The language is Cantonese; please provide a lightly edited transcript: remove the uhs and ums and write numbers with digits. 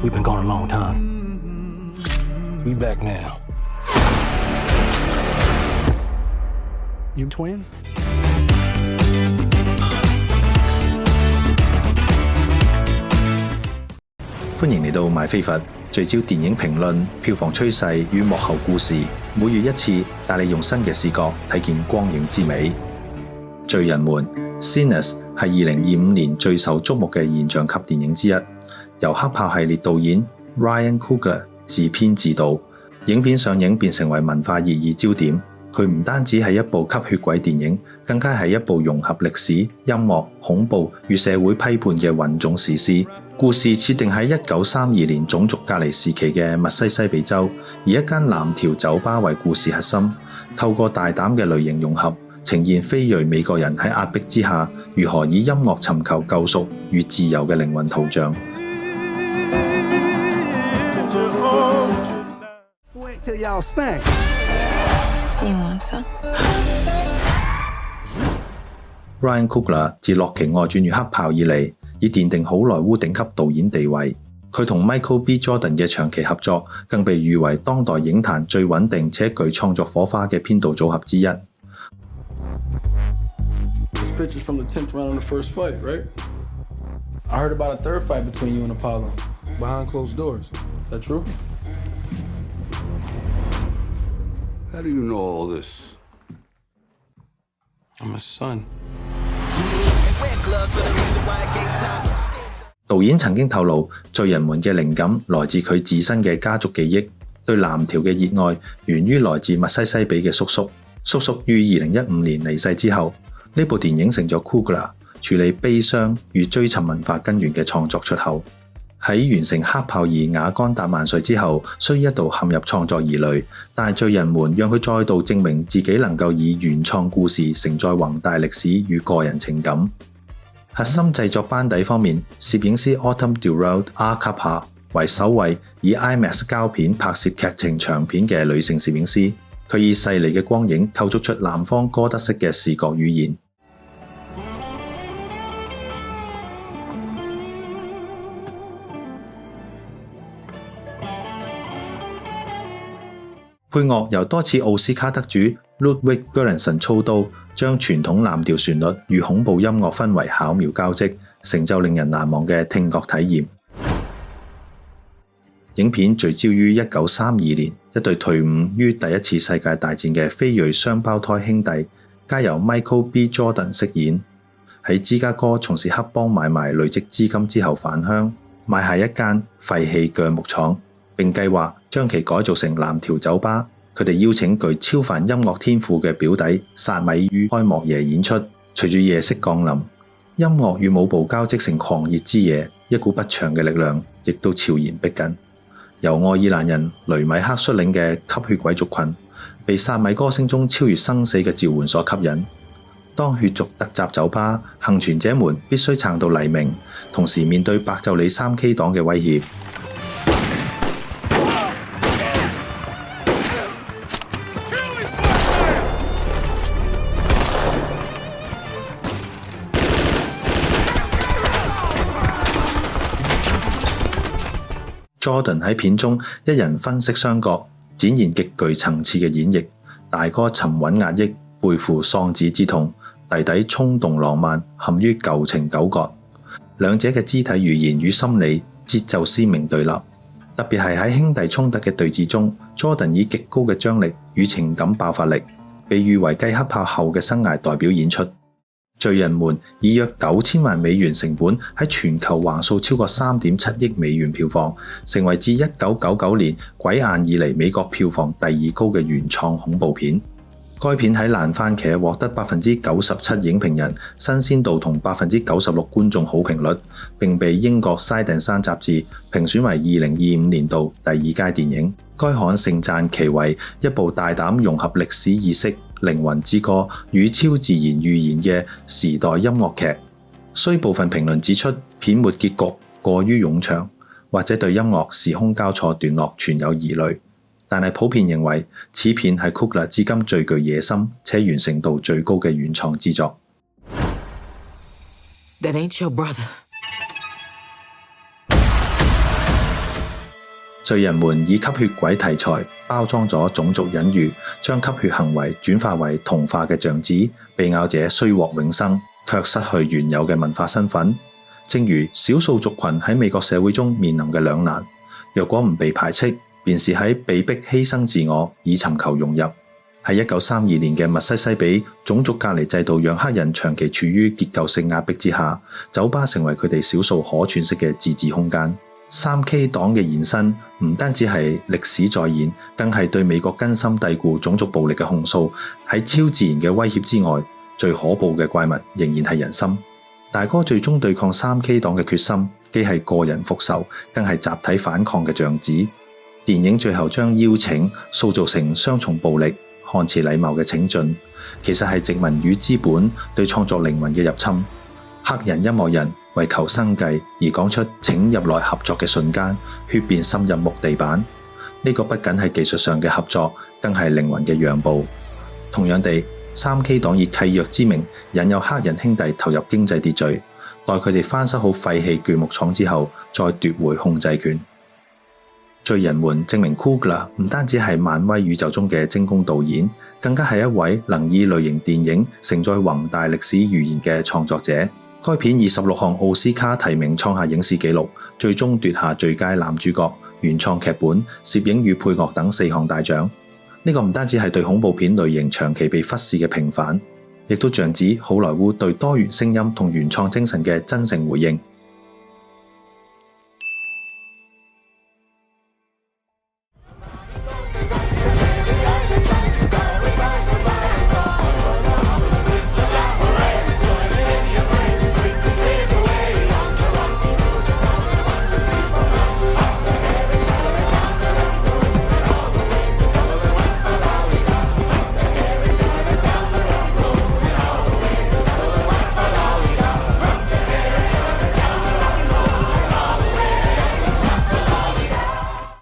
We've been gone a long time. We back now. You twins?歡迎嚟到買飛佛，聚焦電影評論、票房趨勢與幕後故事。每月一次，帶你用新嘅視角睇見光影之美。罪人們 Sinners 係2025年最受矚目嘅現象級電影之一，由黑豹系列導演 Ryan Coogler 自編自導。影片上映便成為文化熱議焦點。佢唔單止係一部吸血鬼電影，更加係一部融合歷史、音樂、恐怖與社會批判嘅混種史詩。故事設定喺1932年種族隔離時期嘅密西西比州，以一間藍條酒吧為故事核心，透過大膽嘅類型融合，呈現非裔美國人喺壓迫之下如何以音樂尋求救贖與自由嘅靈魂圖像。Ryan Coogler 自《洛奇外傳》與《黑豹》以嚟，已奠定好萊塢頂級導演地位。佢同 Michael B. Jordan 嘅長期合作，更被譽為當代影壇最穩定且具創作火花嘅編導組合之一。This picture's from the 10th round of the first fight, right? I heard about a third fight between you and Apollo, behind closed doors. Is that true? How do you know all this? I'm his son.導演曾經透露，罪人們嘅靈感來自佢自身嘅家族記憶，對藍條嘅熱愛源於來自密西西比嘅叔叔。叔叔於2015年離世之後，呢部電影成咗 Coogler 處理悲傷與追尋文化根源嘅創作出口。喺完成黑豹2瓦干達萬歲之後，雖一度陷入創作疑慮，但係罪人們讓佢再度證明自己能夠以原創故事承載宏大歷史與個人情感。核心製作班底方面，攝影師 Autumn Durald Arcapa 為首位以 IMAX 膠片拍攝劇情長片嘅女性攝影師，佢以細膩嘅光影構築出南方哥德式嘅視覺語言。配樂由多次奧斯卡得主 Ludwig Göransson 操刀，將傳統藍調旋律與恐怖音樂氛圍巧妙交織，成就令人難忘嘅聽覺體驗。影片聚焦於1932年一對退伍於第一次世界大戰嘅非裔雙胞胎兄弟，皆由 Michael B. Jordan 飾演。喺芝加哥從事黑幫買賣累積資金之後返鄉，買下一間廢棄鋸木廠，並計劃將其改造成藍條酒吧。佢哋邀請具超凡音樂天賦嘅表弟薩米於開幕夜演出。隨住夜色降臨，音樂與舞步交織成狂熱之夜，一股不祥嘅力量亦都悄然逼近。由愛爾蘭人雷米克率領嘅吸血鬼族群，被薩米歌聲中超越生死嘅召喚所吸引。當血族突襲酒吧，幸存者們必須撐到黎明，同時面對白晝里 3K 黨嘅威脅。Jordan 喺片中一人分飾雙角，展現極具層次嘅演繹。大哥沉穩壓抑，背負喪子之痛；弟弟衝動浪漫，陷於舊情糾葛。兩者嘅肢體語言與心理節奏鮮明對立。特別係喺兄弟衝突嘅對峙中 ，Jordan 以極高嘅張力與情感爆發力，被譽為繼黑豹後嘅生涯代表演出。罪人們以約9000萬美元成本喺全球橫掃超過3.7億美元票房，成為自1999年鬼眼以嚟美國票房第2高嘅原創恐怖片。該片喺爛番茄獲得97%影評人新鮮度同96%觀眾好評率，並被英國《Side and Sound》雜誌評選為2025年度第2佳電影。該刊盛讚其為一部大膽融合歷史意識、靈魂之歌與超自然預言嘅時代音樂劇。雖部分評論指出片末結局過於冗長，或者對音樂時空交錯段落存有疑慮，但係普遍認為此片係 Coogler 至今最具野心且完成度最高嘅原創之作。That ain't your brother. 罪人們以吸血鬼題材包裝咗種族隱喻，將吸血行為轉化為童話嘅象子，被咬者雖獲永生，卻失去原有嘅文化身份。正如少數族群喺美國社會中面臨嘅兩難，若果唔被排斥，便是喺被迫犧牲自我以尋求融入。喺1932年嘅密西西比，種族隔離制度讓黑人長期處於結構性壓迫之下，酒吧成為佢哋少數可喘息嘅自治空間。3K 黨嘅延伸唔單止係歷史再現，更係對美國根深蒂固種族暴力嘅控訴。喺超自然嘅威脅之外，最可怖嘅怪物仍然係人心。大哥最終對抗3K 黨嘅決心，既係個人復仇，更係集體反抗嘅象子。電影最後將邀請塑造成雙重暴力、看似禮貌嘅請進，其實係殖民與資本對創作靈魂嘅入侵。黑人音樂人為求生計而講出請入來合作嘅瞬間，血便滲入木地板。呢個不僅係技術上嘅合作，更係靈魂嘅讓步。同樣地，3K 黨以契約之名引誘黑人兄弟投入經濟秩序，待佢哋翻修好廢棄鋸木廠之後，再奪回控制權。罪人們證明 Coogler 唔單止係漫威宇宙中嘅精工導演，更加係一位能以類型電影承載宏大歷史預言嘅創作者。該片以16項奧斯卡提名創下影視紀錄，最終奪下最佳男主角、原創劇本、攝影與配樂等4項大獎。呢個唔單止係對恐怖片類型長期被忽視嘅平反，亦都像指好萊塢對多元聲音同原創精神嘅真誠回應。